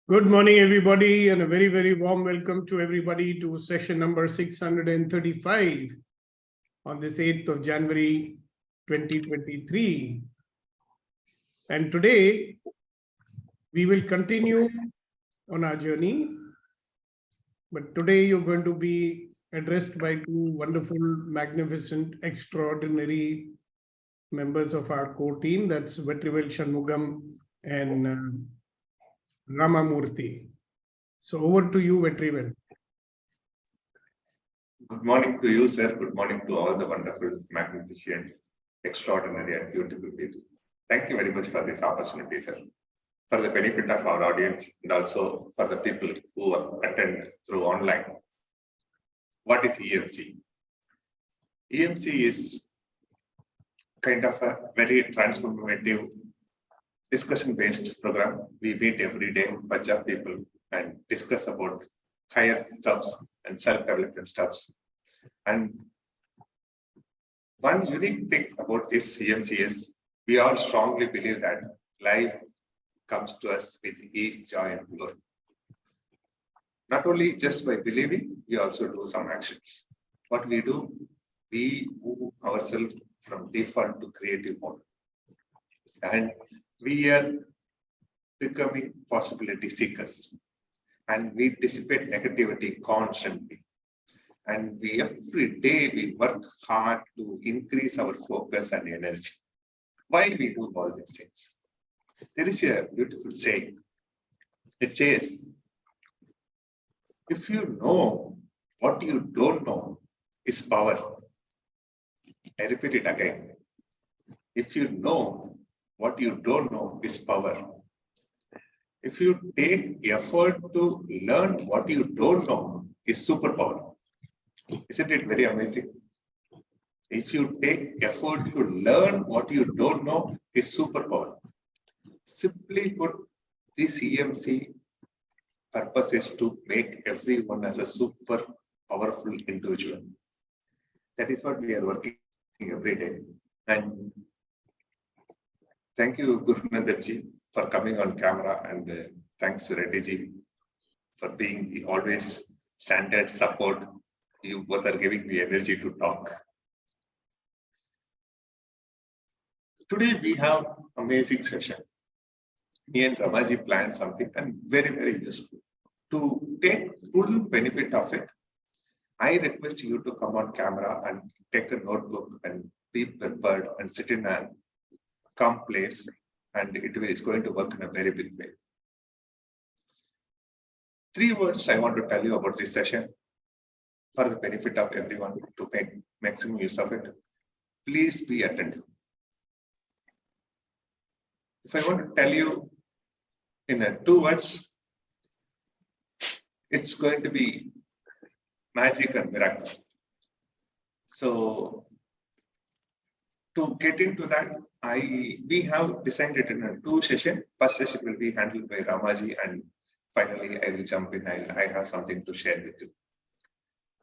Good morning, everybody, and a very, very warm welcome to everybody to session number 635 on this 8th of January 2023. And today, we will continue on our journey. But today, you're going to be addressed by two wonderful, magnificent, extraordinary members of our core team. That's Vetrivel Shanmugam and Ramamurthy. So over to you, Vetrivel. Good morning to you, sir. Good morning to all the wonderful, magnificent, extraordinary and beautiful people. Thank you very much for this opportunity, sir. For the benefit of our audience and also for the people who attend through online. What is EMC? EMC is kind of a very transformative discussion-based program. We meet every day, bunch of people, and discuss about higher stuffs and self-development stuffs. And one unique thing about this EMC is we all strongly believe that life comes to us with ease, joy, and glory. Not only just by believing, we also do some actions. What we do, we move ourselves from default to creative mode. And we are becoming possibility seekers, and we dissipate negativity constantly. And every day we work hard to increase our focus and energy. Why we do all these things? There is a beautiful saying. It says, if you know what you don't know is power. I repeat it again. If you know what you don't know is power. If you take effort to learn what you don't know is superpower. Isn't it very amazing? If you take effort to learn what you don't know is superpower. Simply put, this EMC purpose is to make everyone as a super powerful individual. That is what we are working every day. And thank you, Gurunandarji, for coming on camera, and thanks, Reddyji, for being always standard support. You both are giving me energy to talk. Today we have amazing session. Me and Ramaji planned something and very, very useful. To take full benefit of it, I request you to come on camera and take a notebook and be prepared and sit in a calm place, and it is going to work in a very big way. 3 words I want to tell you about this session for the benefit of everyone to make maximum use of it. Please be attentive. If I want to tell you in 2 words, it's going to be magic and miracle. So to get into that, we have designed it in 2 sessions. First session will be handled by Ramaji, and finally I will jump in. I have something to share with you.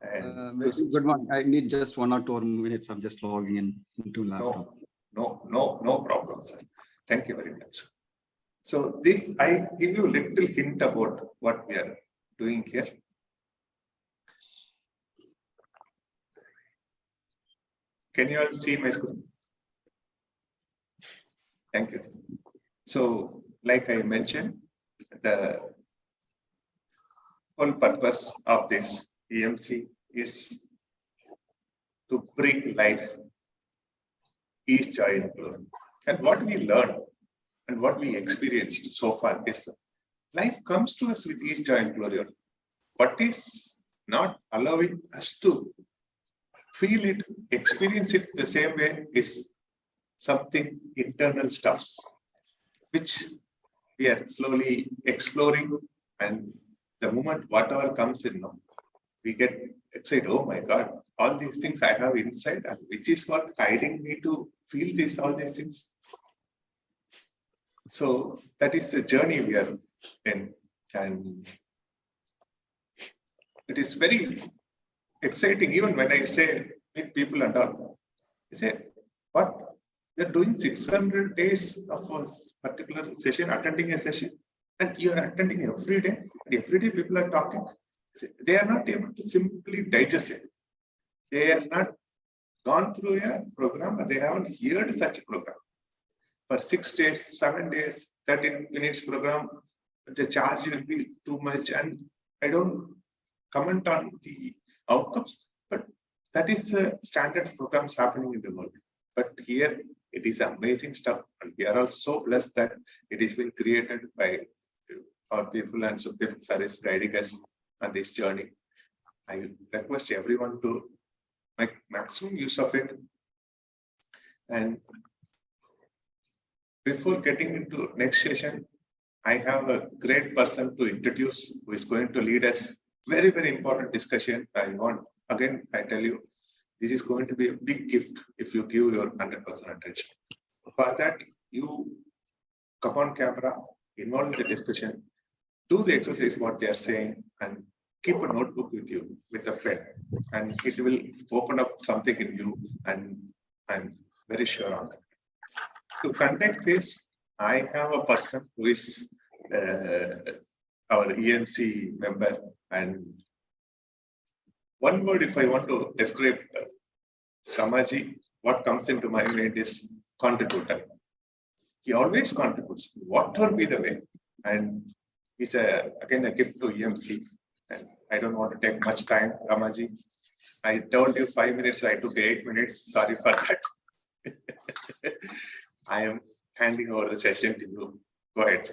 And good one. I need just 1 or 2 minutes. I'm just logging in into laptop. No problem, sir. Thank you very much. So this, I give you a little hint about what we are doing here. Can you all see my screen? Thank you. So, like I mentioned, the whole purpose of this EMC is to bring life, ease, joy, and glory. And what we learn and what we experienced so far is life comes to us with ease, joy, and glory. What is not allowing us to feel it, experience it the same way is something internal stuffs, which we are slowly exploring. And the moment whatever comes in, we get excited. Oh my God, all these things I have inside, and which is what guiding me to feel this, all these things. So that is the journey we are in, and it is very exciting. Even when I say meet people and all, I say, what? They're doing 600 days of a particular session, attending a session, And you are attending every day. Every day people are talking. They are not able to simply digest it. They are not gone through a program, but they haven't heard such a program. For 6 days, 7 days, 13 minutes program, the charge will be too much. And I don't comment on the outcomes, but that is the standard programs happening in the world. But here it is amazing stuff. And we are also blessed that it has been created by our people, and Sukhdev sir is guiding us on this journey. I request everyone to make maximum use of it. And before getting into next session, I have a great person to introduce who is going to lead us. Very, very important discussion. I tell you, this is going to be a big gift if you give your 100% attention. For that, you come on camera, involve in the discussion, do the exercise what they are saying, and keep a notebook with you with a pen, and it will open up something in you, and I'm very sure on that. To conduct this, I have a person who is our EMC member, and one word if I want to describe Ramaji, what comes into my mind is contributor. He always contributes, whatever be the way, and it's again a gift to EMC. And I don't want to take much time, Ramaji. I told you 5 minutes, I took 8 minutes. Sorry for that. I am handing over the session to you. Go ahead.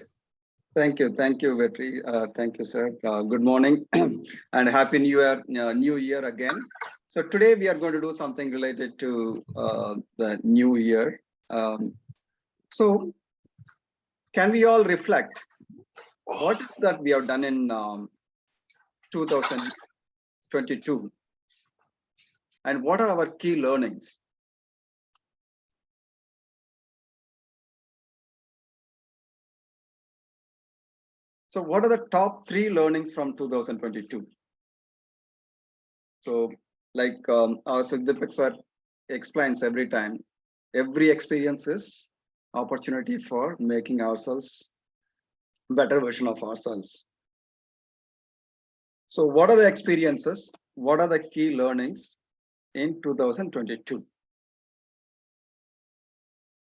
Thank you, Vetri. Thank you, sir. Good morning and happy New Year again. So today we are going to do something related to the new year. So can we all reflect what is that we have done in 2022 and what are our key learnings? So what are the top 3 learnings from 2022? So like our Sukhdev sir explains every time, every experience is opportunity for making ourselves better version of ourselves. So what are the experiences? What are the key learnings in 2022?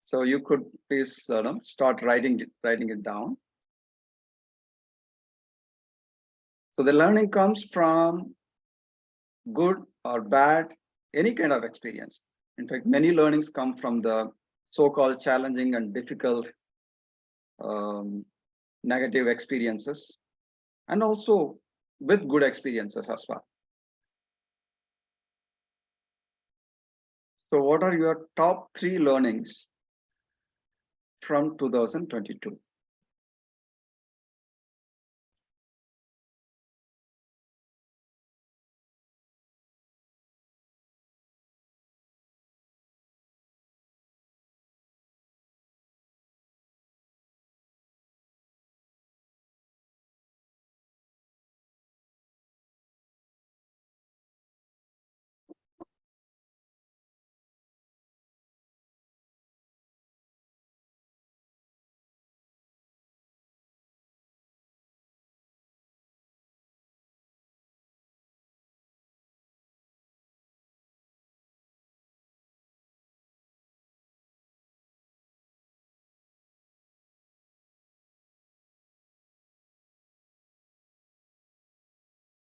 So you could please start writing it down. So the learning comes from good or bad, any kind of experience. In fact, many learnings come from the so-called challenging and difficult negative experiences, and also with good experiences as well. So what are your top 3 learnings from 2022?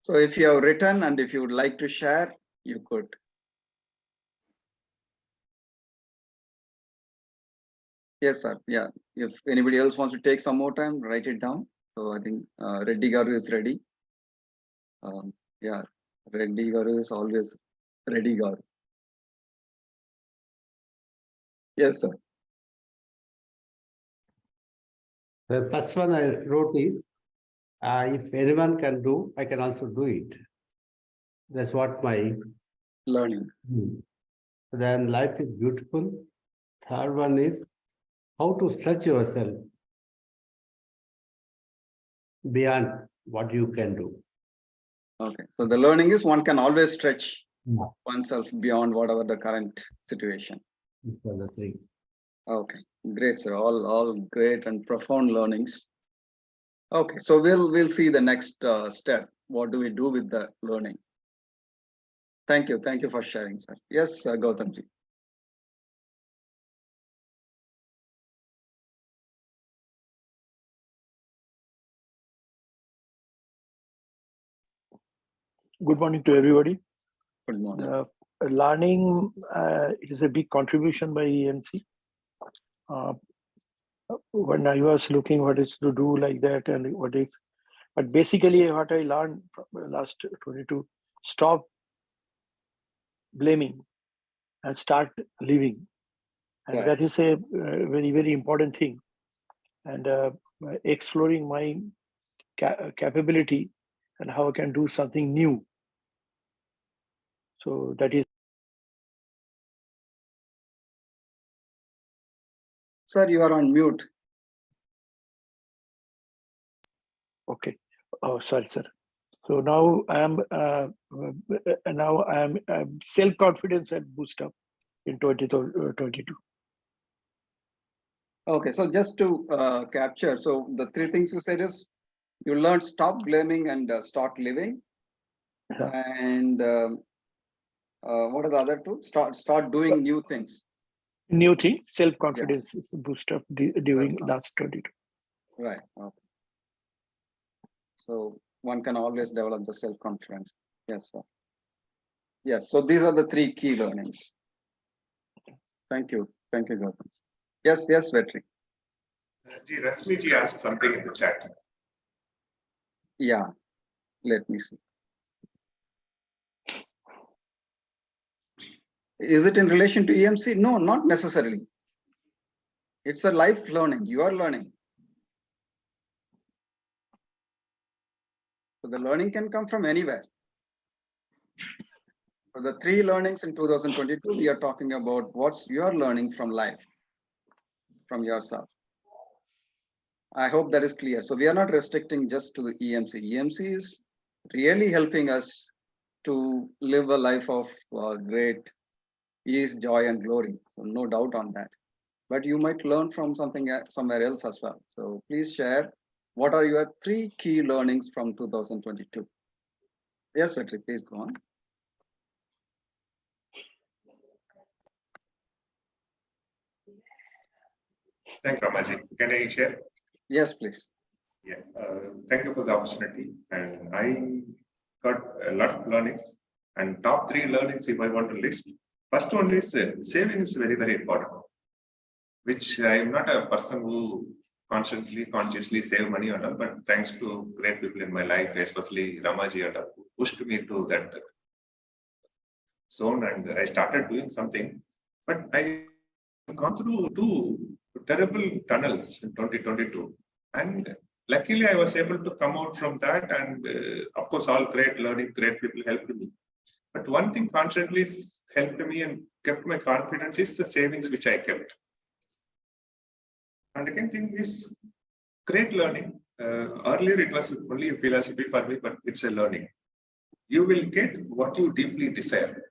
So if you have written and if you would like to share, you could. Yes, sir. Yeah. If anybody else wants to take some more time, write it down. So I think Reddy Garu is ready. Yeah, Reddy Garu is always Reddy Garu. Yes, sir. The first one I wrote is, if anyone can do, I can also do it. That's what my Learning. Then life is beautiful. Third one is how to stretch yourself beyond what you can do. Okay. So the learning is one can always stretch oneself beyond whatever the current situation. These are the 3. Okay. Great, sir. All great and profound learnings. Okay, so we'll see the next step. What do we do with the learning? Thank you for sharing, sir. Yes, Gautamji. Good morning to everybody. Good morning. Learning, it is a big contribution by EMC. When I was looking what is to do like that and what is, but basically what I learned from the last 22, stop blaming and start living. And Right. that is a very, very important thing. And exploring my capability and how I can do something new. So that is. Sir, you are on mute. Okay. Oh, sorry, sir. So now I am self-confidence and boost up in 2022. Okay, so just to capture, so the three things you said is you learn stop blaming and start living. Yeah. And what are the other two? Start doing new things. New thing, self-confidence is a boost up during last 22. Right. Okay. So one can always develop the self-confidence. Yes, sir. Yes. So these are the three key learnings. Thank you. Thank you, Gautam. Yes, Vetri. Rasmi ji asked something in the chat. Yeah. Let me see. Is it in relation to EMC? No, not necessarily. It's a life learning. You are learning. So the learning can come from anywhere. So the three learnings in 2022, we are talking about what's your learning from life, from yourself. I hope that is clear. So we are not restricting just to the EMC. EMC is really helping us to live a life of great ease, joy, and glory. So no doubt on that. But you might learn from something somewhere else as well. So please share what are your three key learnings from 2022. Yes, Vetri, please go on. Thank you, Ramaji. Can I share? Yes, please. Yeah, thank you for the opportunity. And I got a lot of learnings. And top three learnings, if I want to list, first one is saving is very, very important. Which I am not a person who constantly, consciously save money or all, but thanks to great people in my life, especially Ramaji, who pushed me to that zone, and I started doing something. But I gone through two terrible tunnels in 2022, and luckily I was able to come out from that, and of course all great learning, great people helped me. But one thing constantly helped me and kept my confidence is the savings which I kept. And the second thing is great learning. Earlier it was only a philosophy for me, but it's a learning. You will get what you deeply desire.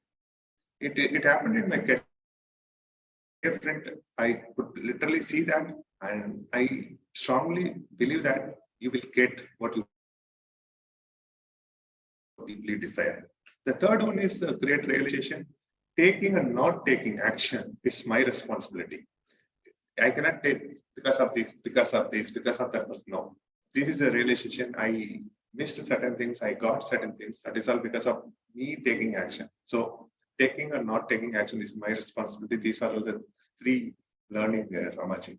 It happened in my career. Friend, I could literally see that, and I strongly believe that you will get what you deeply desire. The third one is a great realization. Taking and not taking action is my responsibility. I cannot take because of this, because of this, because of that. No, this is a realization. I missed certain things. I got certain things. That is all because of me taking action. So taking or not taking action is my responsibility. These are all the three learning there, Ramaji.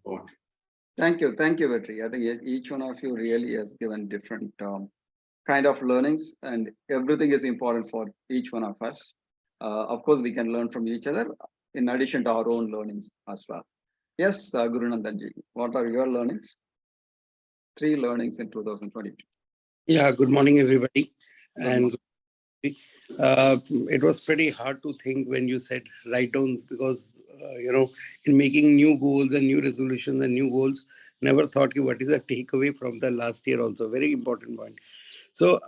Thank you, Vetri. I think each one of you really has given different kind of learnings, and everything is important for each one of us. Of course, we can learn from each other in addition to our own learnings as well. Yes, Guru Nandanji, what are your learnings? Three learnings in 2022. Yeah, good morning, everybody. And it was pretty hard to think when you said write down, because, in making new goals and new resolutions and new goals, never thought what is a takeaway from the last year also. Very important point. So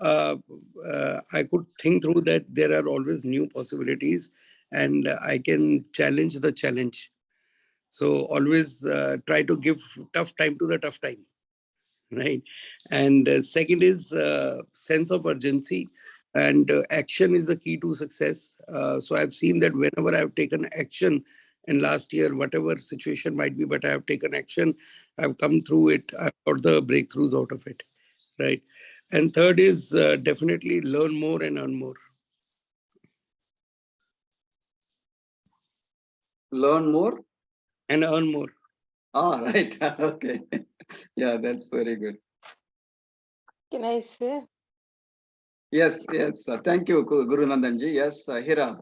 I could think through that there are always new possibilities, and I can challenge the challenge. So always try to give tough time to the tough time. right? And second is sense of urgency, and action is the key to success. So I've seen that whenever I've taken action in last year, whatever situation might be, but I have taken action, I've come through it, I've got the breakthroughs out of it, right? And third is definitely learn more and earn more. Learn more. And earn more. Ah, right. Okay. Yeah, that's very good. Can I say? Yes, yes. Thank you, Guru Nandanji. Yes, Hira,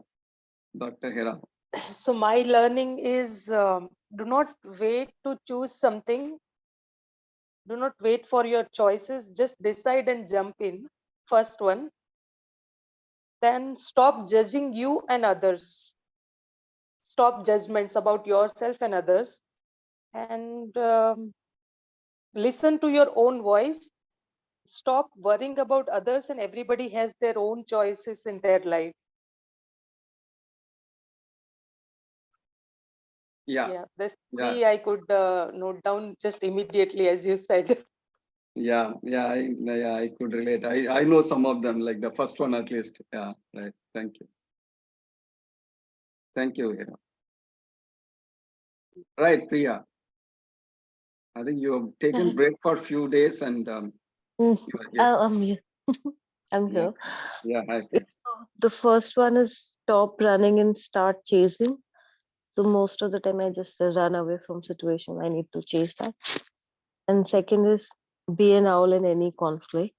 Dr. Hira. So my learning is do not wait to choose something. Do not wait for your choices. Just decide and jump in. First one. Then stop judging you and others. Stop judgments about yourself and others. And listen to your own voice. Stop worrying about others, and everybody has their own choices in their life. Yeah, This yeah, three I could note down just immediately, as you said. yeah, I could relate. I know some of them, like the first one at least. Yeah, right. Thank you. Thank you, Hira. Right, Priya. I think you have taken break for a few days and Mm, you are here. I'm here. I'm Yeah, here. yeah, hi, Priya. The first one is stop running and start chasing. So most of the time I just run away from situation. I need to chase that. And second is be an owl in any conflict.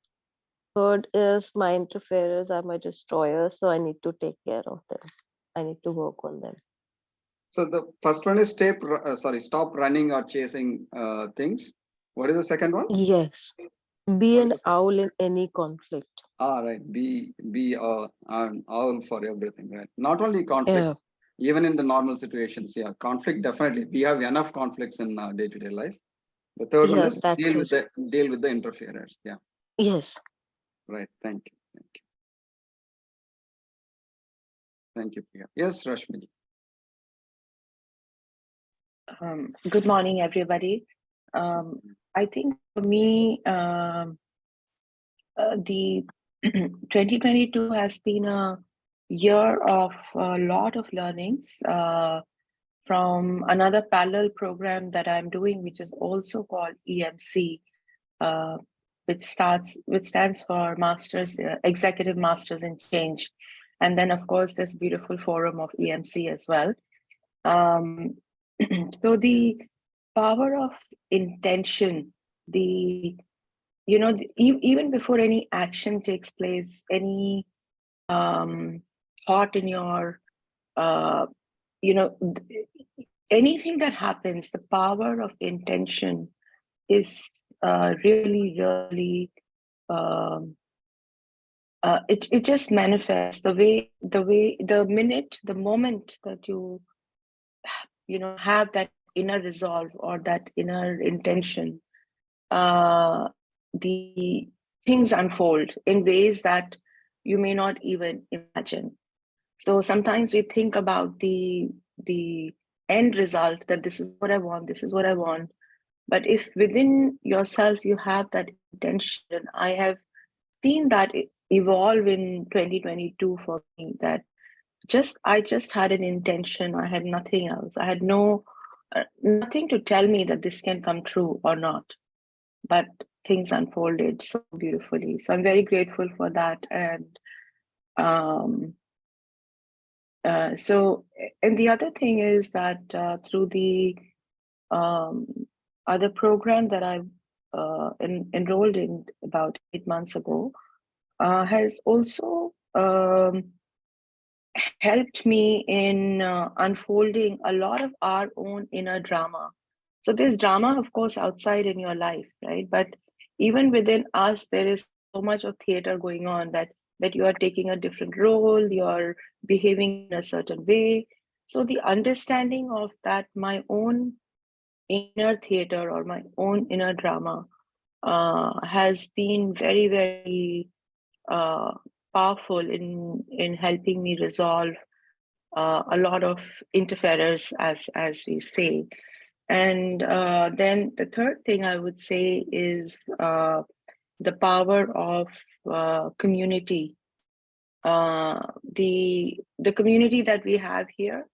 Third is my interferers are my destroyers, so I need to take care of them. I need to work on them. So the first one is stop running or chasing things. What is the second one? Yes. Be What is an the owl in any conflict. right? Be an owl for everything, right? Not only conflict, Yeah. even in the normal situations. Yeah, conflict definitely. We have enough conflicts in day-to-day life. The third one Yeah, is that too. deal with the interferers. Yeah, Yes. right. Thank you. Thank you. Thank you, Priya. Yes, Rashmi. Good morning, everybody. I think for me, the 2022 has been a year of a lot of learnings from another parallel program that I'm doing, which is also called EMC, uh, which stands for Masters Executive Masters in Change, and then of course this beautiful forum of EMC as well. So the power of intention, even before any action takes place, any thought in your, anything that happens, the power of intention is really, um, it just manifests the moment that you have that inner resolve or that inner intention, the things unfold in ways that you may not even imagine. So sometimes we think about the end result, that this is what I want, this is what I want. But if within yourself you have that intention, I have seen that evolve in 2022 for me, that I just had an intention. I had nothing else. I had nothing to tell me that this can come true or not. But things unfolded so beautifully. So I'm very grateful for that. And and the other thing is that through the other program that I enrolled in about 8 months ago, has also helped me in unfolding a lot of our own inner drama. So there's drama, of course, outside in your life, right? But even within us, there is so much of theater going on that you are taking a different role, you're behaving in a certain way. So the understanding of that, my own inner theater or my own inner drama, has been very, very powerful in helping me resolve a lot of interferers, as we say. And then the third thing I would say is the power of community. The community that we have here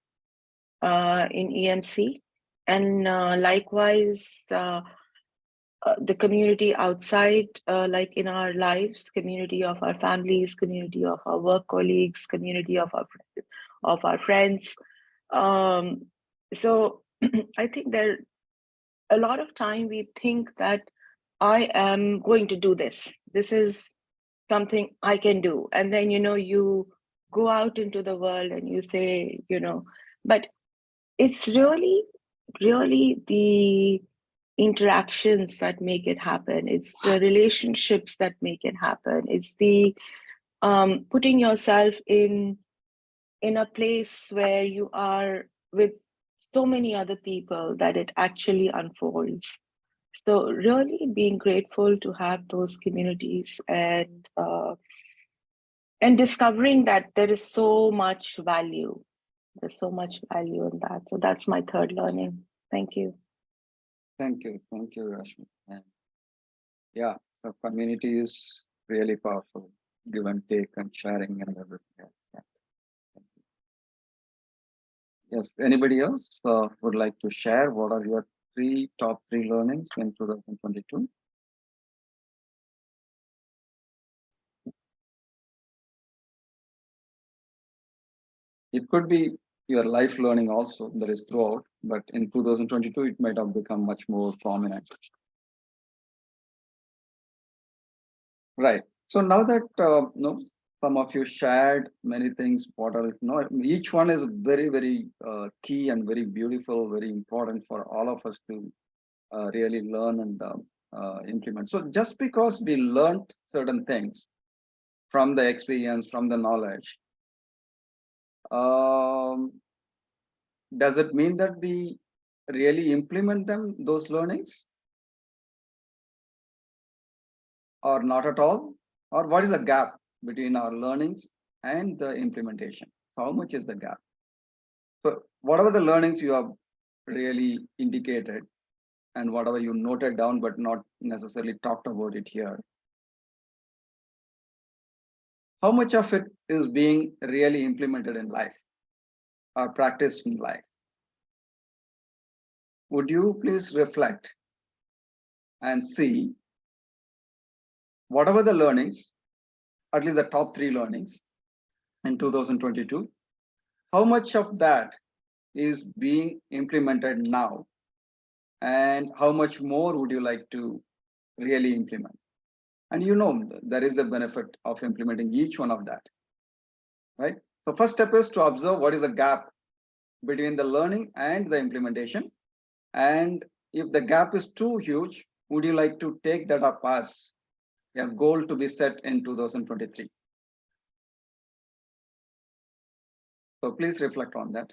in EMC, and likewise the community outside, like in our lives, community of our families, community of our work colleagues, community of our friends. So I think there a lot of time we think that I am going to do this. This is something I can do. And then, you go out into the world and you say, but it's really, really the interactions that make it happen. It's the relationships that make it happen. It's the putting yourself in a place where you are with so many other people that it actually unfolds. So really being grateful to have those communities and discovering that there is so much value. There's so much value in that. So that's my third learning. Thank you. Thank you, Rashmi. And yeah, the community is really powerful. Give and take and sharing and everything else. Yeah. Thank you. Yes, anybody else would like to share what are your top three learnings in 2022? It could be your life learning also, that is throughout, but in 2022, it might have become much more prominent. Right. So now that some of you shared many things, what are each one is very, very key and very beautiful, very important for all of us to really learn and implement. So just because we learned certain things from the experience, from the knowledge, does it mean that we really implement those learnings? Or not at all? Or what is the gap between our learnings and the implementation? How much is the gap? So whatever the learnings you have really indicated and whatever you noted down but not necessarily talked about it here, how much of it is being really implemented in life or practiced in life? Would you please reflect and see whatever the learnings, at least the top three learnings in 2022, how much of that is being implemented now, and how much more would you like to really implement? And there is a benefit of implementing each one of that, right? So first step is to observe what is the gap between the learning and the implementation. And if the gap is too huge, would you like to take that up as a goal to be set in 2023? So please reflect on that.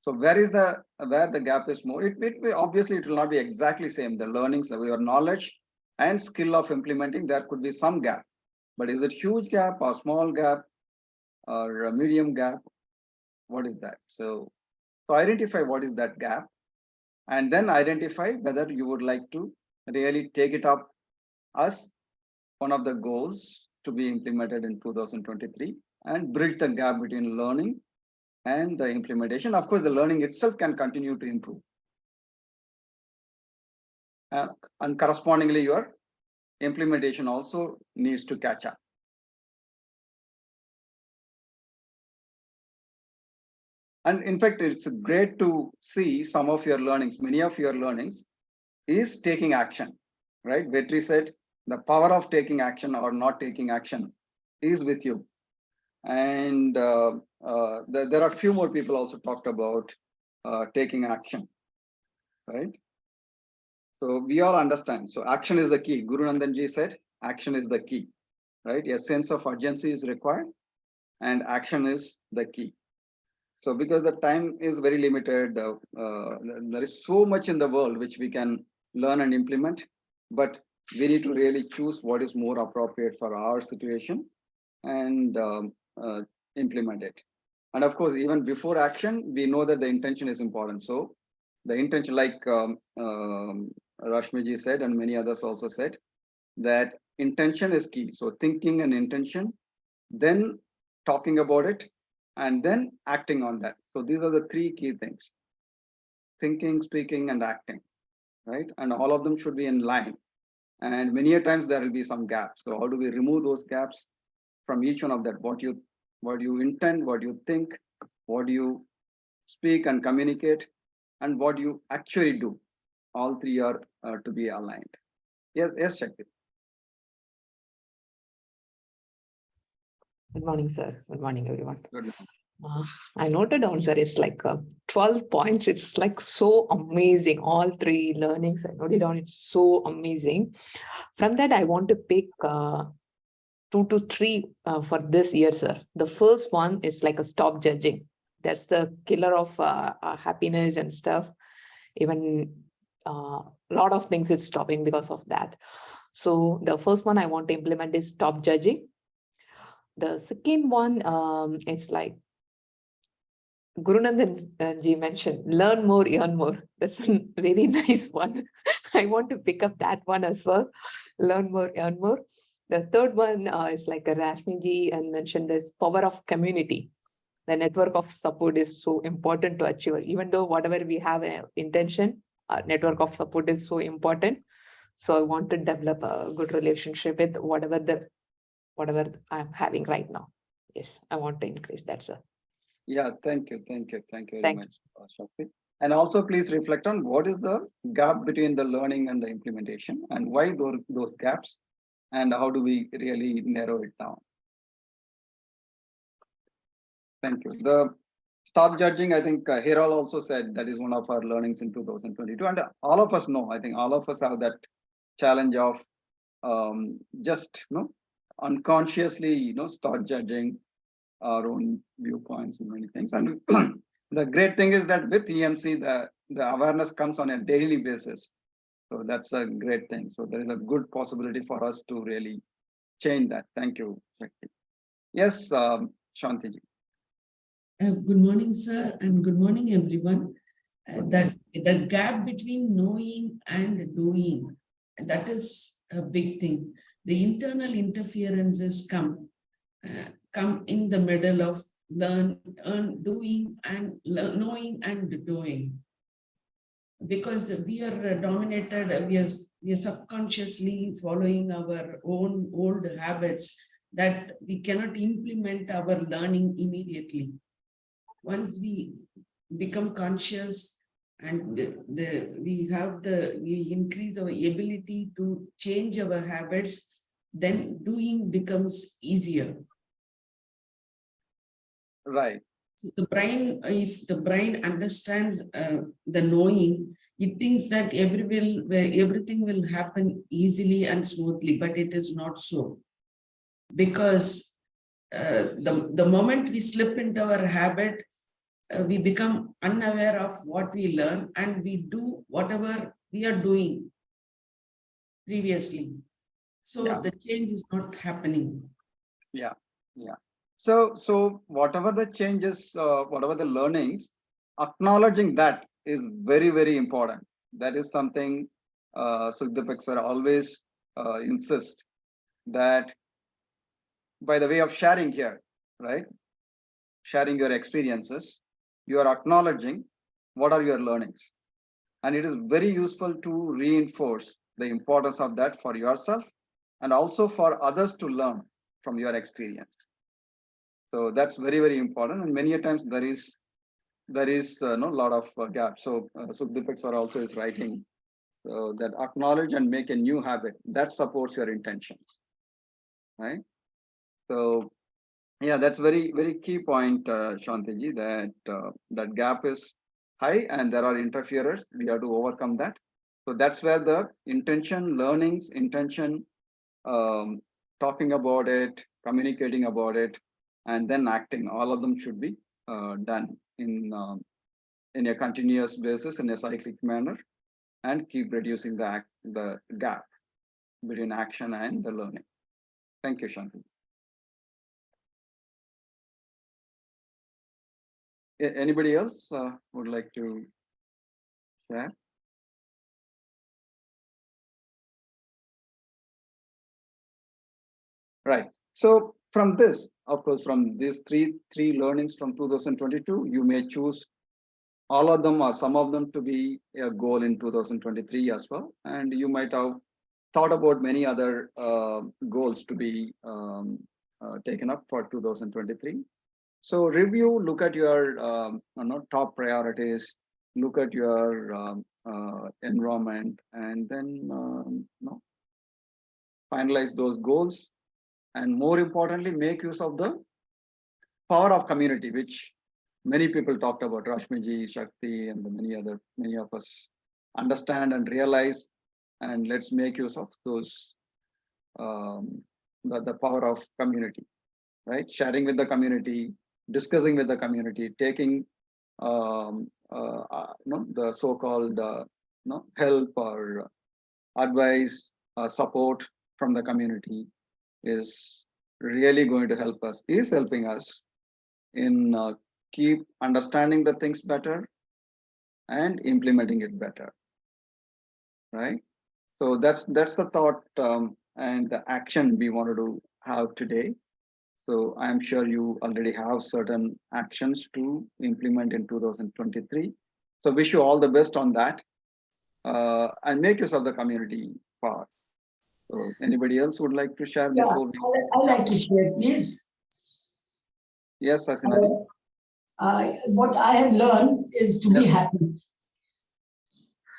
So where the gap is more? Obviously it will not be exactly same. The learnings, your knowledge and skill of implementing, there could be some gap. But is it huge gap or small gap or a medium gap? What is that? So identify what is that gap, and then identify whether you would like to really take it up as one of the goals to be implemented in 2023 and bridge the gap between learning and the implementation. Of course, the learning itself can continue to improve. And correspondingly, your implementation also needs to catch up. And in fact, it's great to see some of your learnings, many of your learnings is taking action, right? Vetri said, the power of taking action or not taking action is with you. And there are a few more people also talked about taking action, right? So we all understand. So action is the key. Guru Nandan ji said, action is the key, right? A sense of urgency is required and action is the key. So because the time is very limited, there is so much in the world which we can learn and implement, but we need to really choose what is more appropriate for our situation and implement it. And of course, even before action, we know that the intention is important. So The intention, like Rashmiji said, and many others also said, that intention is key. So thinking and intention, then talking about it, and then acting on that. So these are the three key things: thinking, speaking, and acting, right? And all of them should be in line. And many a times there will be some gaps. So how do we remove those gaps from each one of that? What you intend, what you think, what you speak and communicate, and what you actually do. All three are to be aligned. Yes, Shakti. Good morning, sir. Good morning, everyone. Good. I noted down, sir, it's like 12 points. It's like so amazing. All three learnings, I noted down. It's so amazing. From that, I want to pick 2 to 3 for this year, sir. The first one is like a stop judging. That's the killer of happiness and stuff. Even a lot of things is stopping because of that. So the first one I want to implement is stop judging. The second one is like Gurunandan ji mentioned, learn more, earn more. That's a very nice one. I want to pick up that one as well. Learn more, earn more. The third one is like a Rashmi ji and mentioned this power of community. The network of support is so important to achieve. Even though whatever we have an intention, our network of support is so important. So I want to develop a good relationship with whatever I'm having right now. Yes, I want to increase that, sir. Yeah, thank you very Thank much, Shakti. And also please reflect on what is the gap between the learning and the implementation, and why those gaps, and how do we really narrow it down. Thank you. The stop judging, I think Hiral also said that is one of our learnings in 2022. And all of us know, I think all of us have that challenge of just unconsciously start judging our own viewpoints and many things. And the great thing is that with EMC, the awareness comes on a daily basis. So that's a great thing. So there is a good possibility for us to really change that. Thank you, Shakti. Yes, Shantiji. Good morning, sir, and good morning, everyone. That the gap between knowing and doing, that is a big thing. The internal interferences come in the middle of doing and knowing and doing. Because we are dominated, we are subconsciously following our own old habits that we cannot implement our learning immediately. Once we become conscious and we increase our ability to change our habits, then doing becomes easier. Right. The brain, if the brain understands the knowing, it thinks that everything will happen easily and smoothly, but it is not so. Because the moment we slip into our habit, we become unaware of what we learn, and we do whatever we are doing previously. So Yeah. the change is not happening. Yeah. So whatever the changes, whatever the learnings, acknowledging that is very, very important. That is something Sukdeep sir always insist, that by the way of sharing here, right? Sharing your experiences, you are acknowledging what are your learnings. And it is very useful to reinforce the importance of that for yourself and also for others to learn from your experience. So that's very, very important. And many a times there is no lot of gaps. So Sukdeep sir also is writing that acknowledge and make a new habit that supports your intentions, right? So yeah, that's very, very key point, Shantiji, that that gap is high and there are interferers. We have to overcome that. So that's where the intention, learnings, intention, talking about it, communicating about it, and then acting. All of them should be done in a continuous basis, in a cyclic manner, and keep reducing the gap between action and the learning. Thank you, Shanti. Anybody else would like to share. Right. So from this, of course, from these three learnings from 2022, you may choose all of them or some of them to be a goal in 2023 as well. And you might have thought about many other goals to be taken up for 2023. So review, look at your top priorities, look at your environment, and then finalize those goals. And more importantly, make use of the power of community, which many people talked about, Rashmiji, Shakti, and many of us understand and realize. And let's make use of those, the power of community, right? Sharing with the community, discussing with the community, taking the so-called help or advice, support from the community is really going to help us, is helping us in keep understanding the things better and implementing it better, right? So that's the thought and the action we wanted to have today. So I'm sure you already have certain actions to implement in 2023. So wish you all the best on that and make use of the community part. So anybody else would like to share before we? I'd like to share, please. Yes, Asinaji. What I have learned is to be happy.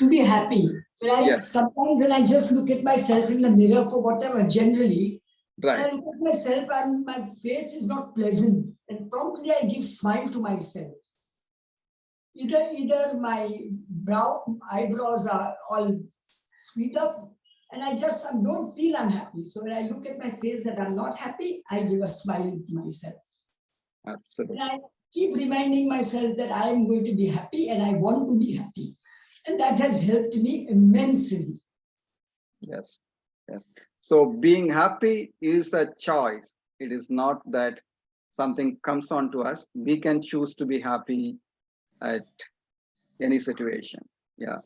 To be happy. Sometimes when I just look at myself in the mirror for whatever, generally, when I look at myself and my face is not pleasant, and promptly I give smile to myself. Either my eyebrows are all squeezed up, and I don't feel I'm happy. So when I look at my face that I'm not happy, I give a smile to myself. Absolutely. And I keep reminding myself that I am going to be happy and I want to be happy. And that has helped me immensely. Yes, yes. So being happy is a choice. It is not that something comes on to us. We can choose to be happy at any situation. Yeah,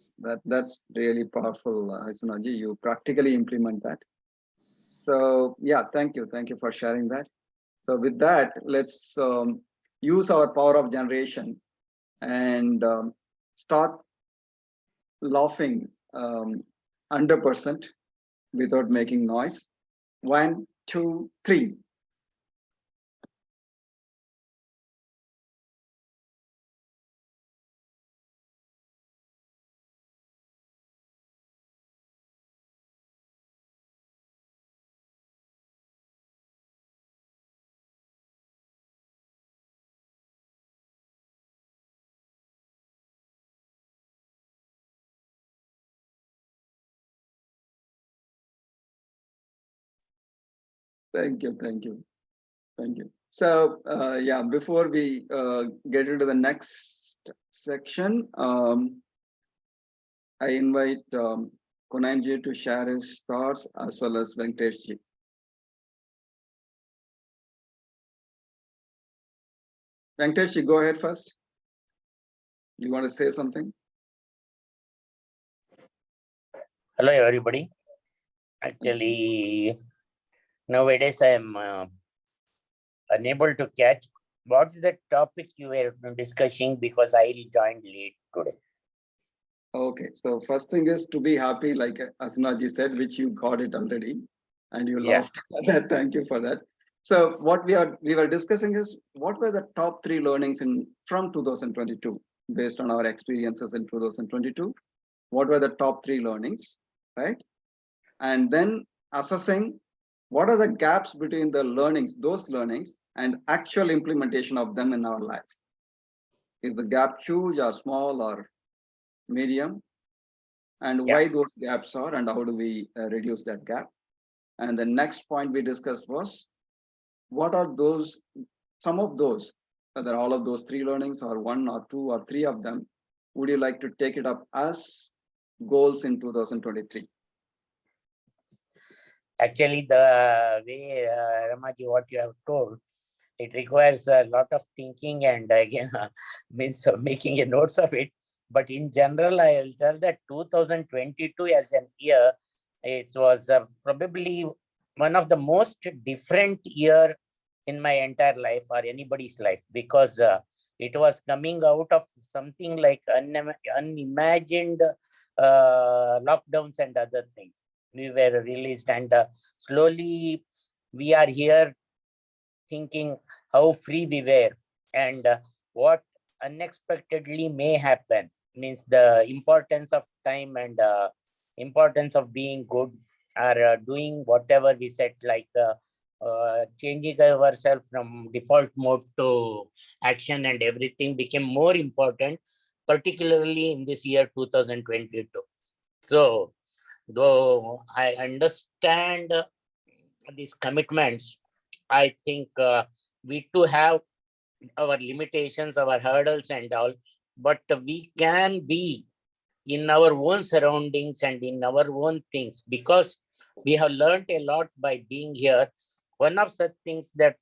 that's really powerful, Hasanaji. You practically implement that. So yeah, thank you for sharing that. So with that, let's use our power of generation and start laughing 100% without making noise. 1, 2, 3. Thank you. So yeah, before we get into the next section, I invite Kunanji to share his thoughts as well as Venkateshji. Venkateshji, go ahead first. You want to say something? Hello, everybody. Actually, nowadays I am unable to catch what's the topic you were discussing because I joined late today. Okay, so first thing is to be happy, like Asnaji said, which you got it already, and you laughed at that. Thank you for that. So what we were discussing is what were the top 3 learnings from 2022 based on our experiences in 2022. What were the top 3 learnings, right? And then assessing what are the gaps between the learnings, those learnings, and actual implementation of them in our life. Is the gap huge or small or medium? And why those gaps are and how do we reduce that gap? And the next point we discussed was what are those, some of those, whether all of those 3 learnings or 1 or 2 or 3 of them, would you like to take it up as goals in 2023? Actually, the way Ramaji, what you have told, it requires a lot of thinking and again means making a notes of it. But in general, I'll tell that 2022 as an year, it was probably one of the most different year in my entire life or anybody's life, because it was coming out of something like unimagined lockdowns and other things. We were released, and slowly we are here thinking how free we were, and what unexpectedly may happen. Means the importance of time, and importance of being good, or doing whatever we said, like changing ourselves from default mode to action, and everything became more important, particularly in this year 2022. So though I understand these commitments, I think we too have our limitations, our hurdles and all, but we can be in our own surroundings and in our own things, because we have learned a lot by being here. One of such things that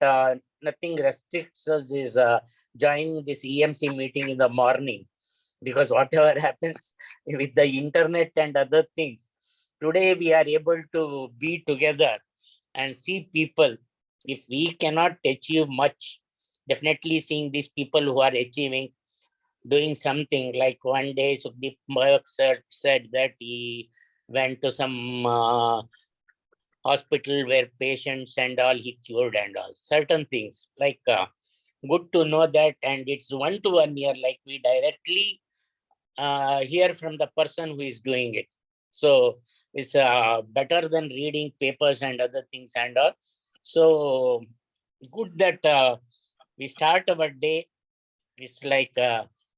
nothing restricts us is joining this EMC meeting in the morning, because whatever happens with the internet and other things, today we are able to be together and see people. If we cannot achieve much, definitely seeing these people who are achieving, doing something. Like one day Sukhdeep Mayak said that he went to some hospital where patients and all he cured and all certain things. Like good to know that, and it's 1 to 1 year, like we directly hear from the person who is doing it. So it's better than reading papers and other things and all. So good that we start our day. It's like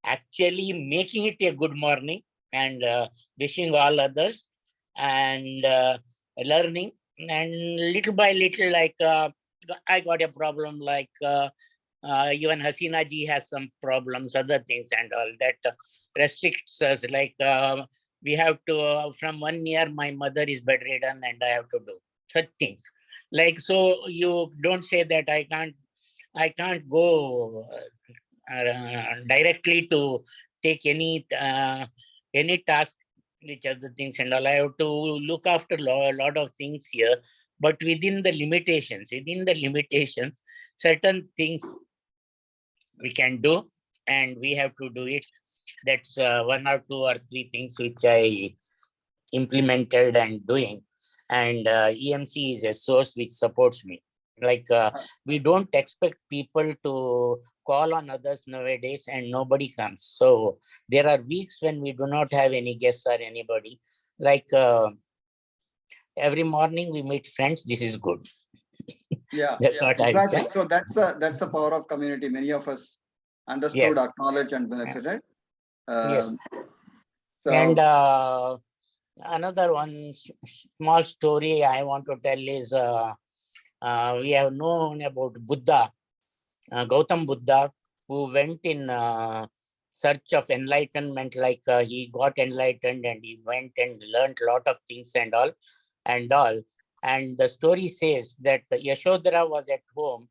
actually making it a good morning, and wishing all others, and learning, and little by little, like I got a problem, like even Hasina ji has some problems, other things and all that restricts us. Like we have to, from 1 year, my mother is bedridden and I have to do such things. Like, so you don't say that I can't go directly to take any task, which are the things and all. I have to look after a lot of things here, but within the limitations, certain things we can do, and we have to do it. That's 1 or 2 or 3 things which I implemented and doing. And EMC is a source which supports me. Like we don't expect people to call on others nowadays, and nobody comes. So there are weeks when we do not have any guests or anybody. Like every morning we meet friends. This is good. Yeah, That's what exactly. I say. So that's the power of community. Many of us understood, Yes. acknowledge, and benefited. Yes. So, and another one small story I want to tell is we have known about Buddha, Gautam Buddha, who went in search of enlightenment. Like he got enlightened and he went and learned a lot of things and all. And the story says that Yashodhara was at home,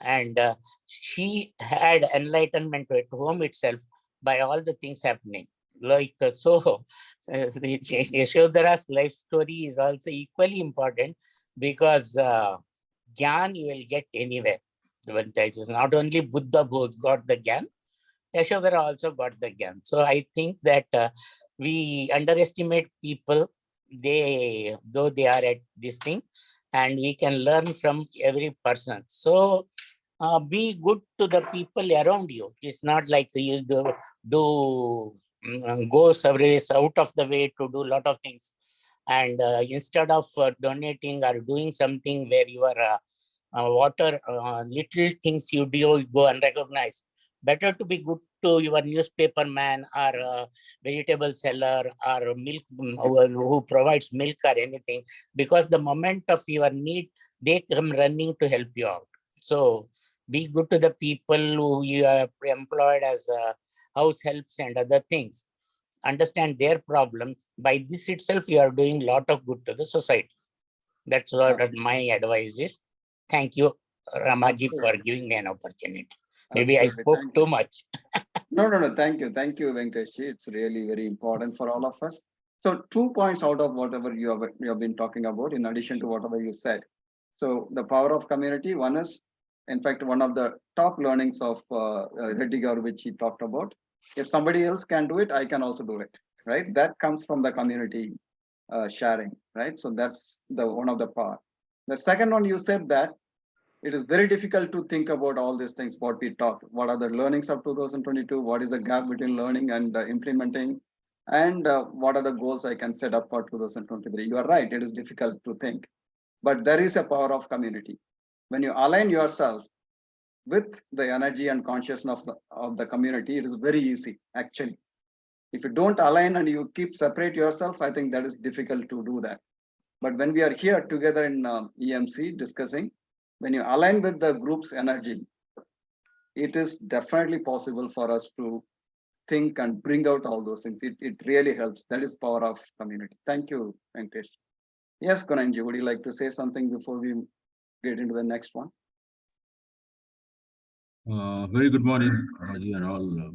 and she had enlightenment at home itself by all the things happening. Like so Yashodhara's life story is also equally important, because Gyan you will get anywhere. But that is not only Buddha who got the Gyan, Yashodhara also got the Gyan. So I think that we underestimate people, though they are at this thing, and we can learn from every person. So be good to the people around you. It's not like you go surveys out of the way to do a lot of things. And instead of donating or doing something where you are water, little things you do go unrecognized. Better to be good to your newspaper man, or vegetable seller, or milk who provides milk or anything, because the moment of your need, they come running to help you out. So be good to the people who you are employed as house helps and other things. Understand their problems. By this itself, you are doing a lot of good to the society. That's what my advice is. Thank you, Ramaji, for giving me an opportunity. Maybe I Absolutely. spoke too much. No, thank you, Venkatesh. It's really very important for all of us. So 2 points out of whatever you have been talking about, in addition to whatever you said. So the power of community, one is, in fact, one of the top learnings of Reddy Garu, which he talked about. If somebody else can do it, I can also do it, right? That comes from the community sharing, right? So that's the one of the power. The second one, you said that it is very difficult to think about all these things, what we talked. What are the learnings of 2022? What is the gap between learning and implementing? And what are the goals I can set up for 2023? You are right, it is difficult to think. But there is a power of community. When you align yourself with the energy and consciousness of the community, it is very easy, actually. If you don't align and you keep separate yourself, I think that is difficult to do that. But when we are here together in EMC discussing, when you align with the group's energy, it is definitely possible for us to think and bring out all those things. It really helps. That is power of community. Thank you, Venkatesh. Yes, Kananji, would you like to say something before we get into the next one? Very good morning, Raji and all.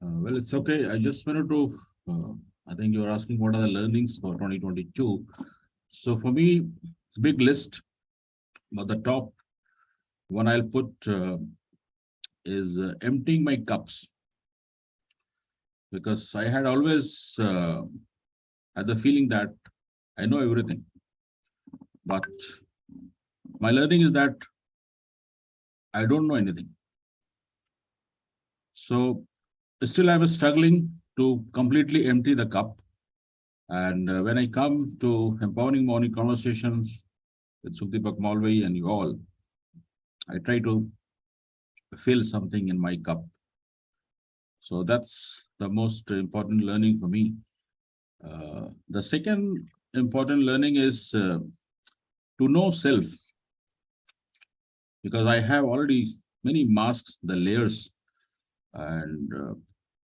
Well, it's okay. I just wanted to, I think you were asking what are the learnings for 2022. So for me, it's a big list, but the top one I'll put is emptying my cups. Because I had always had the feeling that I know everything. But my learning is that I don't know anything. So still I was struggling to completely empty the cup. And when I come to Empowering Morning Conversations with Sukdeepak Malvi and you all, I try to fill something in my cup. So that's the most important learning for me. The second important learning is to know self. Because I have already many masks, the layers, and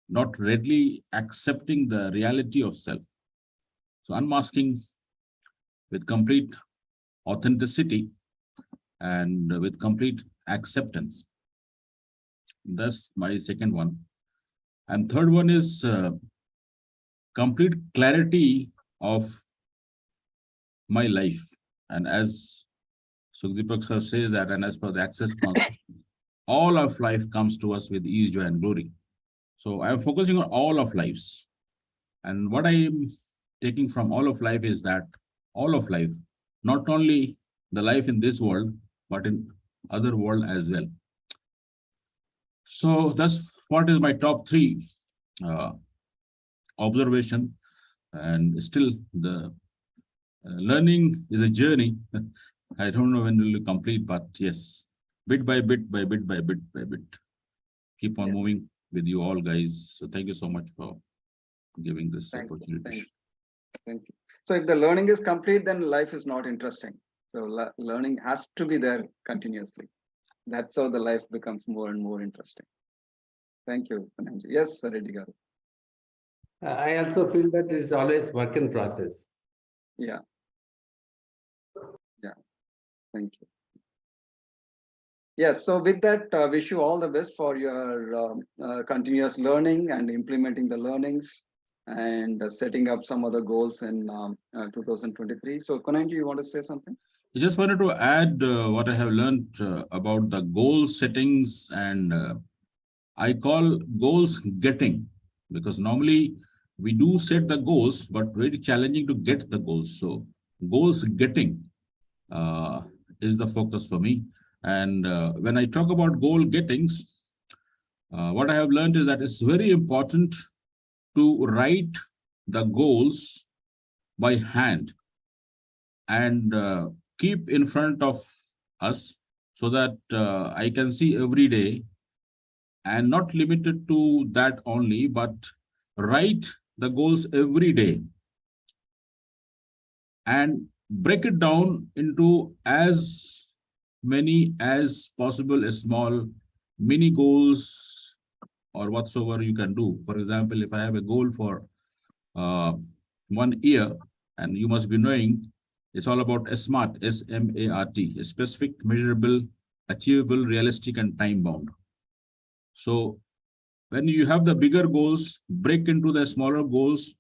not readily accepting the reality of self. So unmasking with complete authenticity and with complete acceptance. That's my second one. And third one is complete clarity of my life. And as Sukdeepak sir says that, and as per the Access concept, all of life comes to us with ease, joy, and glory. So I am focusing on all of lives. And what I am taking from all of life is that all of life, not only the life in this world, but in other world as well. So that's what is my top three observation. And still the learning is a journey. I don't know when it will complete, but yes, bit by bit, by bit, by bit, by bit. Keep on moving with you all, guys. So thank you so much for giving this opportunity. Thank you. So if the learning is complete, then life is not interesting. So learning has to be there continuously. That's how the life becomes more and more interesting. Thank you, Kananji. Yes, Reddy Garu. I also feel that it is always work in process. Yeah. Thank you. Yes, so with that, wish you all the best for your continuous learning and implementing the learnings and setting up some other goals in 2023. So Kananji, you want to say something? I just wanted to add what I have learned about the goal settings, and I call goals getting, because normally we do set the goals, but very challenging to get the goals. So goals getting is the focus for me. And when I talk about goal gettings, what I have learned is that it's very important to write the goals by hand and keep in front of us so that I can see every day, and not limited to that only, but write the goals every day and break it down into as many as possible small mini goals or whatsoever you can do. For example, if I have a goal for 1 year, and you must be knowing it's all about SMART, S-M-A-R-T, specific, measurable, achievable, realistic, and time bound. So when you have the bigger goals, break into the smaller goals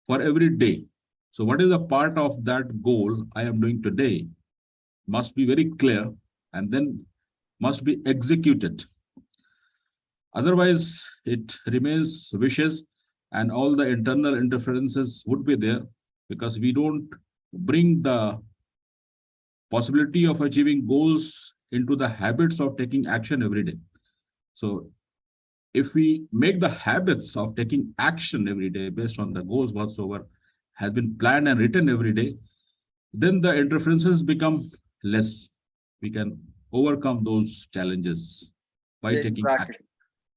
for every day. So what is the part of that goal I am doing today must be very clear and then must be executed. Otherwise, it remains wishes and all the internal interferences would be there because we don't bring the possibility of achieving goals into the habits of taking action every day. So if we make the habits of taking action every day based on the goals whatsoever has been planned and written every day, then the interferences become less. We can overcome those challenges by taking action.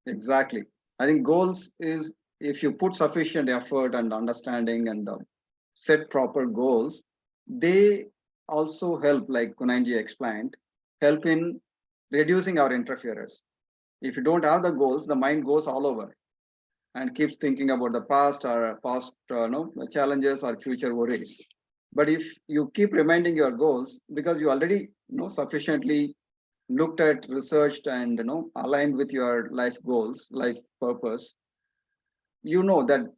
Exactly. I think goals is if you put sufficient effort and understanding and set proper goals, they also help, like Kunanji explained, help in reducing our interference. If you don't have the goals, the mind goes all over and keeps thinking about the past or past challenges or future worries. But if you keep reminding your goals, because you already sufficiently looked at, researched, and aligned with your life goals, life purpose, that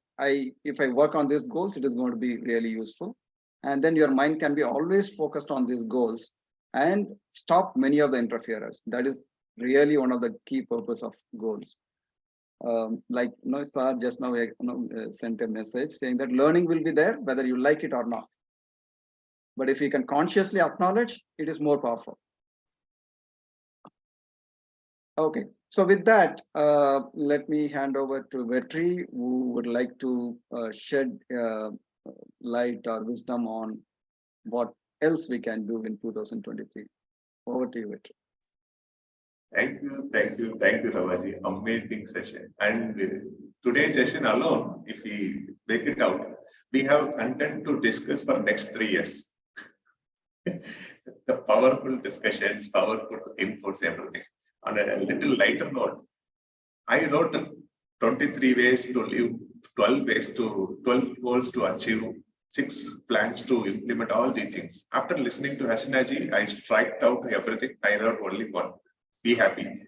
if I work on these goals, it is going to be really useful. And then your mind can be always focused on these goals and stop many of the interferers. That is really one of the key purpose of goals. Like sir just now sent a message saying that learning will be there whether you like it or not. But if you can consciously acknowledge, it is more powerful. Okay, so with that, let me hand over to Vetri, who would like to shed light or wisdom on what else we can do in 2023. Over to you, Vetri. Thank you, Ravaji. Amazing session. And today's session alone, if we make it out, we have content to discuss for next 3 years. The powerful discussions, powerful inputs, everything. On a little lighter note, I wrote 23 ways to live, 12 goals to achieve, 6 plans to implement all these things. After listening to Hasinaji, I striked out everything. I wrote only one. Be happy.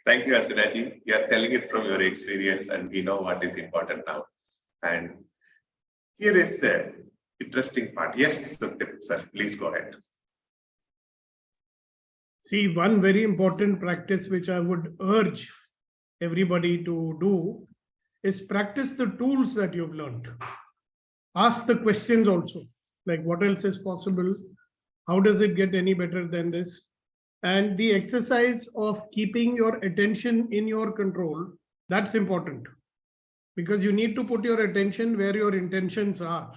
Thank you, Hasinaji. You are telling it from your experience, and we know what is important now. And here is the interesting part. Yes, sir, please go ahead. See, one very important practice which I would urge everybody to do is practice the tools that you've learned. Ask the questions also, like what else is possible? How does it get any better than this? And the exercise of keeping your attention in your control, that's important. Because you need to put your attention where your intentions are.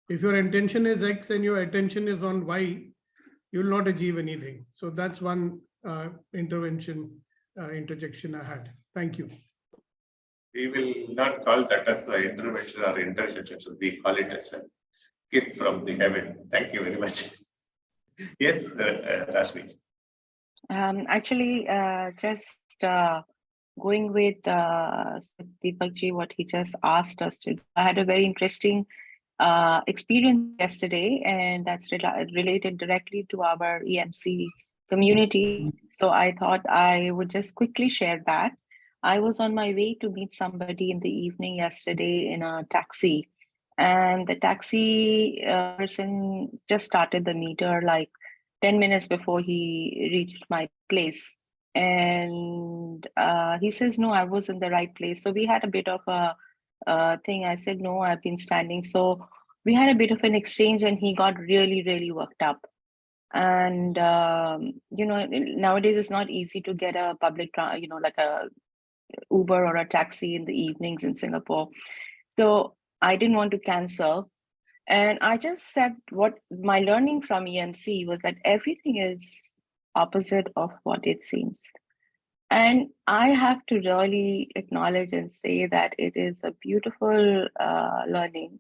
If your intention is X and your attention is on Y, you will not achieve anything. So that's one interjection I had. Thank you. We will not call that as an intervention or interjection. So we call it as a gift from the heaven. Thank you very much. Yes, Rashmi. Actually, just going with Deepakji, what he just asked us to do. I had a very interesting experience yesterday, and that's related directly to our EMC community. So I thought I would just quickly share that. I was on my way to meet somebody in the evening yesterday in a taxi, and the taxi person just started the meter like 10 minutes before he reached my place. And he says, no, I was in the right place. So we had a bit of a thing. I said, no, I've been standing. So we had a bit of an exchange, and he got really, really worked up. And, nowadays it's not easy to get a public, like a Uber or a taxi in the evenings in Singapore. So I didn't want to cancel. And I just said what my learning from EMC was that everything is opposite of what it seems. And I have to really acknowledge and say that it is a beautiful learning.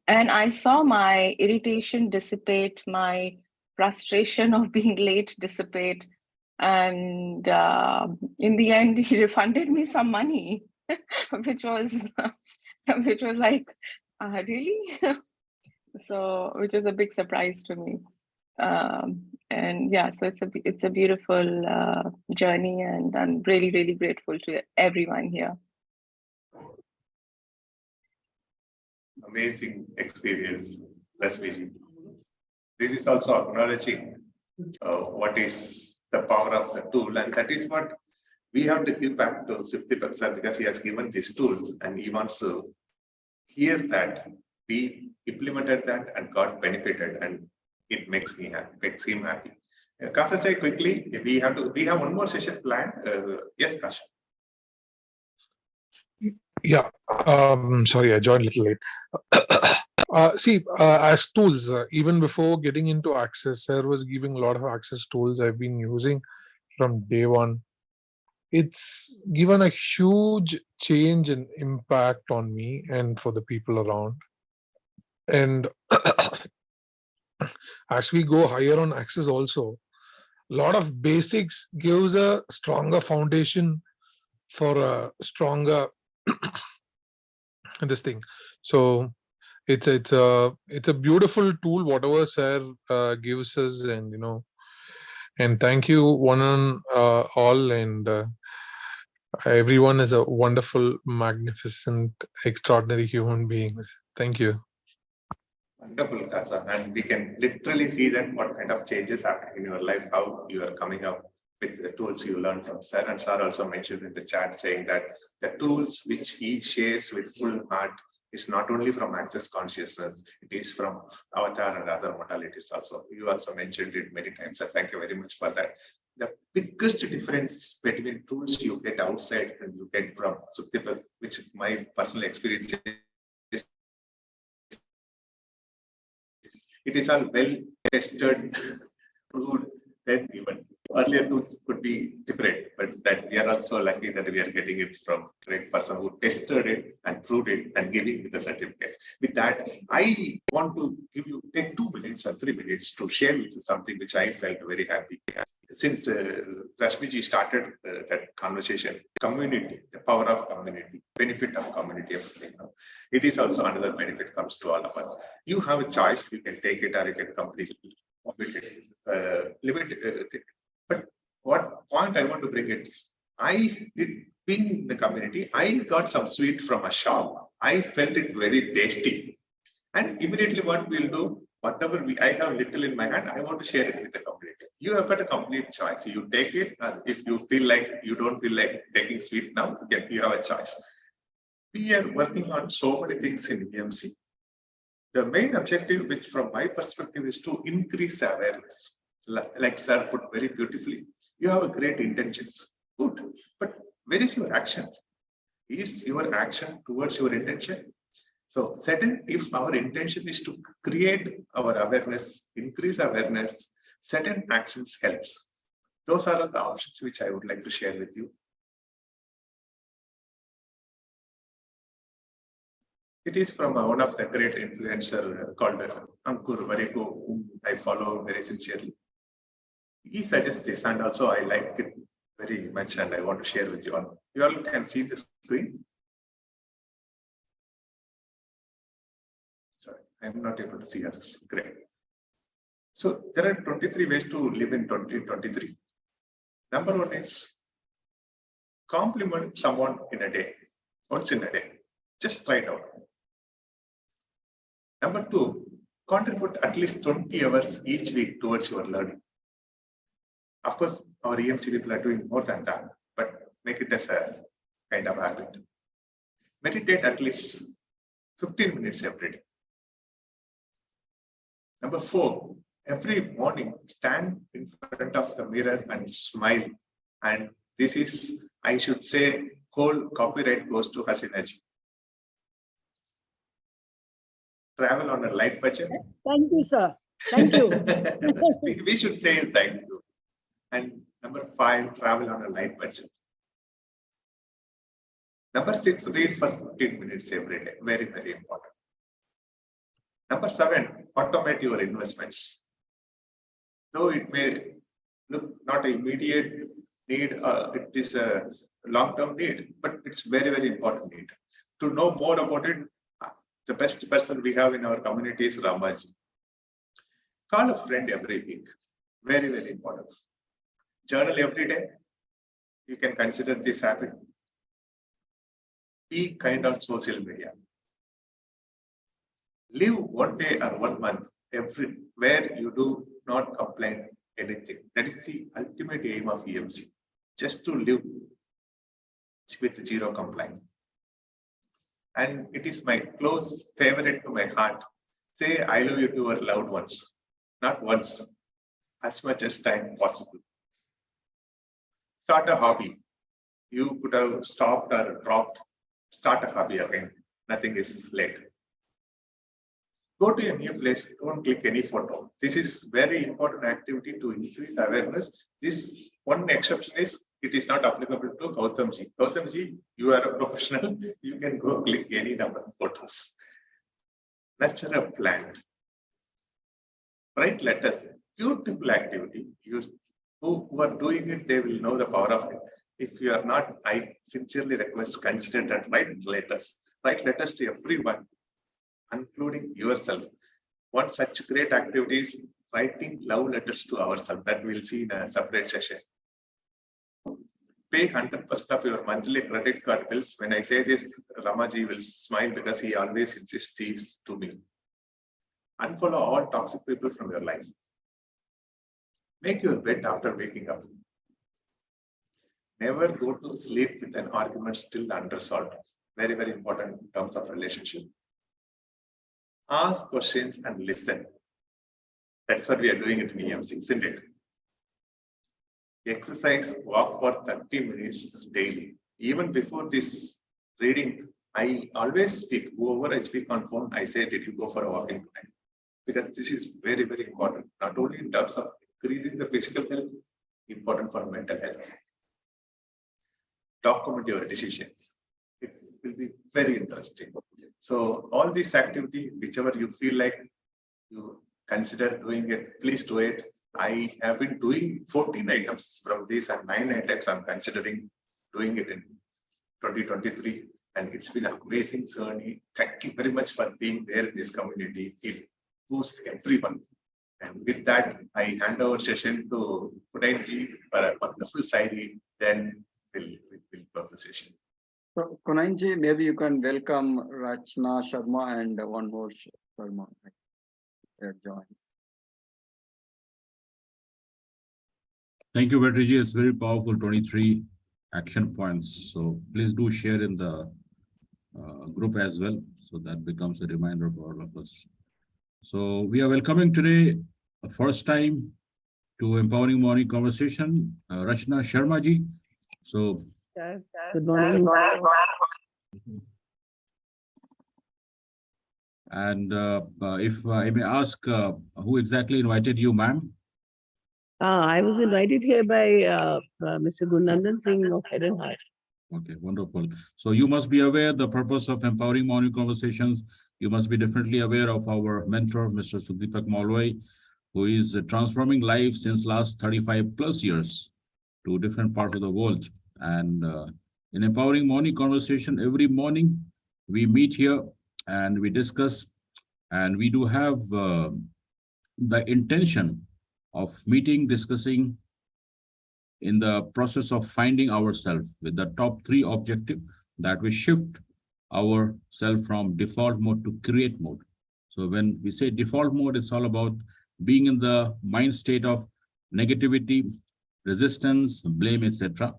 And I saw my irritation dissipate, my frustration of being late dissipate. And in the end, he refunded me some money, which was like, really? So, which is a big surprise to me. And yeah, so it's a beautiful journey, and I'm really, really grateful to everyone here. Amazing experience, Lasmiji. This is also acknowledging what is the power of the tool, and that is what we have to give back to Sukdeep sir, because he has given these tools and he wants to hear that we implemented that and got benefited, and it makes me happy, makes him happy. Kasha, say quickly, we have one more session planned. Yes, Kasha. Yeah, sorry, I joined a little late. As tools, even before getting into Access, sir was giving a lot of Access tools I've been using from day one. It's given a huge change and impact on me and for the people around. And as we go higher on Access also, a lot of basics gives a stronger foundation for a stronger this thing. So it's a beautiful tool, whatever sir gives us, and and thank you one and all, and everyone is a wonderful, magnificent, extraordinary human beings. Thank you. Wonderful, Kasha. And we can literally see that what kind of changes happen in your life, how you are coming up with the tools you learned from sir. And sir also mentioned in the chat saying that the tools which he shares with full heart is not only from Access Consciousness, it is from Avatar and other modalities also. You also mentioned it many times, so thank you very much for that. The biggest difference between tools you get outside and you get from Sukdeep, which my personal experience is, it is all well tested, proved, then even earlier tools could be different, but that we are also lucky that we are getting it from a great person who tested it and proved it and giving the certificate. With that, I want to take 2 minutes or 3 minutes to share with you something which I felt very happy. Since Rashmiji started that conversation, community, the power of community, benefit of community, everything. It is also another benefit comes to all of us. You have a choice, you can take it or you can completely limit it. But what point I want to bring is, being in the community, I got some sweet from a shop. I felt it very tasty. And immediately what we'll do, whatever I have little in my hand, I want to share it with the community. You have got a complete choice. You take it, if you feel like you don't feel like taking sweet now, you have a choice. We are working on so many things in EMC. The main objective, which from my perspective, is to increase awareness. Like sir put very beautifully, you have a great intentions, good, but where is your actions? Is your action towards your intention? So certain, if our intention is to create our awareness, increase awareness, certain actions helps. Those are the options which I would like to share with you. It is from one of the great influencer called Ankur Vareko, whom I follow very sincerely. He suggests this, and also I like it very much, and I want to share with you all. You all can see the screen. Sorry, I'm not able to see others. Great. So there are 23 ways to live in 2023. Number one is compliment someone in a day, once in a day. Just try it out. Number two, contribute at least 20 hours each week towards your learning. Of course, our EMC people are doing more than that, but make it as a kind of habit. Meditate at least 15 minutes every day. Number four, every morning, stand in front of the mirror and smile. And this is, I should say, whole copyright goes to Hasinaji. Travel on a light budget. Thank you, sir. Thank you. we should say thank you. And number five, travel on a light budget. Number six, read for 15 minutes every day. Very, very important. Number seven, automate your investments. Though it may look not an immediate need, it is a long-term need, but it's very, very important need. To know more about it, the best person we have in our community is Ramaji. Call a friend every week. Very, very important. Journal every day. You can consider this habit. Be kind on social media. Live one day or 1 month where you do not complain anything. That is the ultimate aim of EMC. Just to live with zero complaint. And it is my close favorite to my heart. Say I love you to your loved ones. Not once, as much as time possible. Start a hobby. You could have stopped or dropped. Start a hobby again. Nothing is late. Go to a new place. Don't click any photo. This is very important activity to increase awareness. This one exception is it is not applicable to Gautamji. Gautamji, you are a professional. You can go click any number of photos. Nurture a plant. Write letters. Beautiful activity. Who are doing it, they will know the power of it. If you are not, I sincerely request consider that. Write letters. Write letters to everyone, including yourself. One such great activity is writing love letters to ourselves. That we'll see in a separate session. Pay 100% of your monthly credit card bills. When I say this, Ramaji will smile because he always insists this to me. Unfollow all toxic people from your life. Make your bed after waking up. Never go to sleep with an argument still unresolved. Very, very important in terms of relationship. Ask questions and listen. That's what we are doing in EMC, isn't it? Exercise, walk for 30 minutes daily. Even before this reading, I always speak. Whoever I speak on phone, I say, did you go for a walking tonight? Because this is very, very important. Not only in terms of increasing the physical health, important for mental health. Document your decisions. It will be very interesting. So all this activity, whichever you feel like you consider doing it, please do it. I have been doing 14 items from these and 9 items I'm considering doing it in 2023. And it's been an amazing journey. Thank you very much for being there in this community. It boosts everyone. And with that, I hand over session to Kunainji for a wonderful Sairi. Then we'll close the session. So, Kunainji, maybe you can welcome Rachna Sharma and one more Sharma. They're joined. Thank you, Vetriji. It's very powerful, 23 action points. So please do share in the group as well. So that becomes a reminder for all of us. So we are welcoming today, first time to Empowering Morning Conversation, Rachna Sharma ji. So good morning. And if I may ask, who exactly invited you, ma'am? I was invited here by Mr. Gunandan Singh of Head and Heart. Okay, wonderful. So you must be aware the purpose of Empowering Morning Conversations. You must be definitely aware of our mentor, Mr. Sugdeepak Malwai, who is transforming lives since last 35 plus years to different parts of the world. And in Empowering Morning Conversation, every morning we meet here and we discuss, and we do have the intention of meeting, discussing in the process of finding ourselves with the top 3 objective that we shift ourselves from default mode to create mode. So when we say default mode, it's all about being in the mind state of negativity, resistance, blame, etc.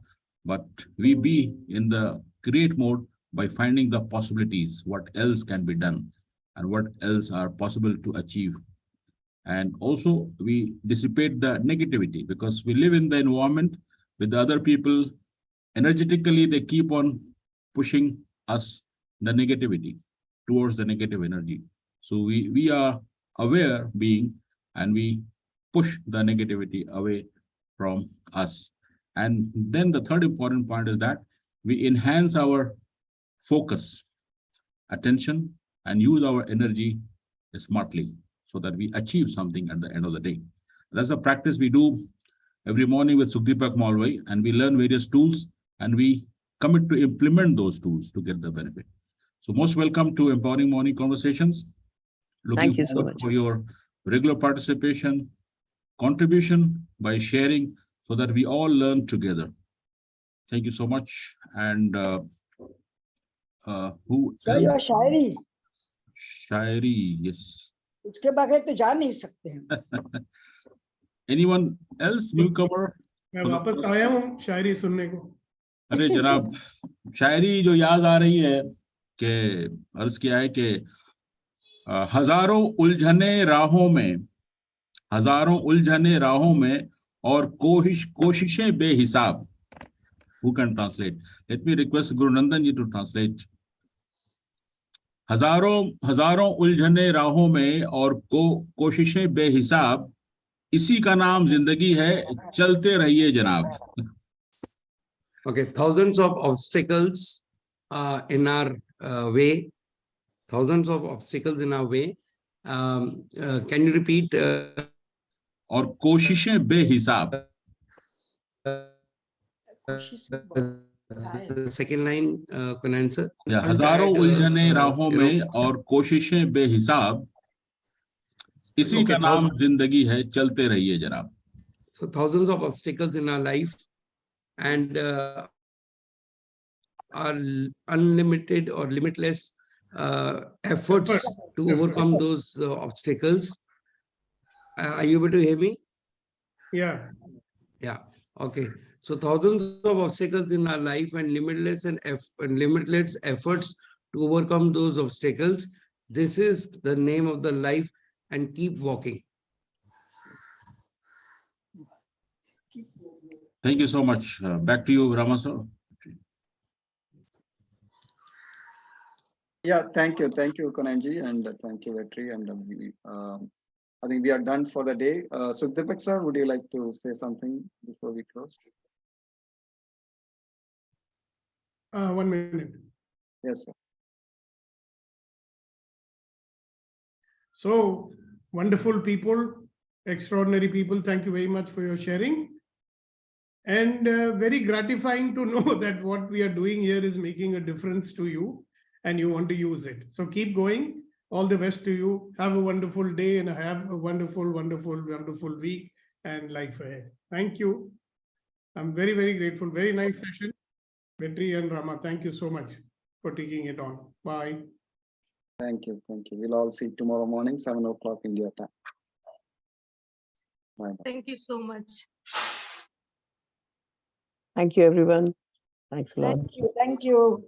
But we be in the create mode by finding the possibilities, what else can be done and what else are possible to achieve. And also we dissipate the negativity because we live in the environment with the other people. Energetically, they keep on pushing us the negativity towards the negative energy. So we are aware being, and we push the negativity away from us. And then the third important point is that we enhance our focus, attention, and use our energy smartly, so that we achieve something at the end of the day. That's a practice we do every morning with Sugdeepak Malwai, and we learn various tools and we commit to implement those tools to get the benefit. So most welcome to Empowering Morning Conversations. Looking Thank you so forward much for your regular participation, contribution by sharing so that we all learn together. Thank you so much. And who sir else? ये शायरी Shairi, yes. उसके बगैर तो जा नहीं सकते हैं. Anyone else, newcomer? मैं वापस आया हूँ शायरी सुनने को. अरे जनाब, शायरी जो याद आ रही है कि अर्ज किया है कि हजारों उलझने राहों में, हजारों उलझने राहों में और कोशिशें बेहिसाब. Who can translate? Let me request Guru Nandan ji to translate. हजारों उलझने राहों में और कोशिशें बेहिसाब, इसी का नाम जिंदगी है, चलते रहिए जनाब. Okay, thousands of obstacles in our way, thousands of obstacles in our way. Can you repeat? और कोशिशें बेहिसाब. Second line, can answer? हजारों उलझने राहों में और कोशिशें बेहिसाब, इसी का नाम जिंदगी है, चलते रहिए जनाब. So thousands of obstacles in our life, and are unlimited or limitless efforts to overcome those obstacles. Are you able to hear me? Yeah. Yeah. Okay. So thousands of obstacles in our life and limitless efforts to overcome those obstacles. This is the name of the life, and keep walking. Thank you so much. Back to you, Rama sir. Yeah, thank you, Kananji, and thank you, Vetri, and I think we are done for the day. So Deepak sir, would you like to say something before we close? 1 minute. Yes, sir. So wonderful people, extraordinary people. Thank you very much for your sharing. And very gratifying to know that what we are doing here is making a difference to you and you want to use it. So keep going. All the best to you. Have a wonderful day and have a wonderful, wonderful, wonderful week and life ahead. Thank you. I'm very, very grateful. Very nice session. Vetri and Rama, thank you so much for taking it on. Bye. Thank you. We'll all see tomorrow morning, 7 o'clock India time. Bye. Thank you so much. Thank you, everyone. Thanks a lot. Thank you.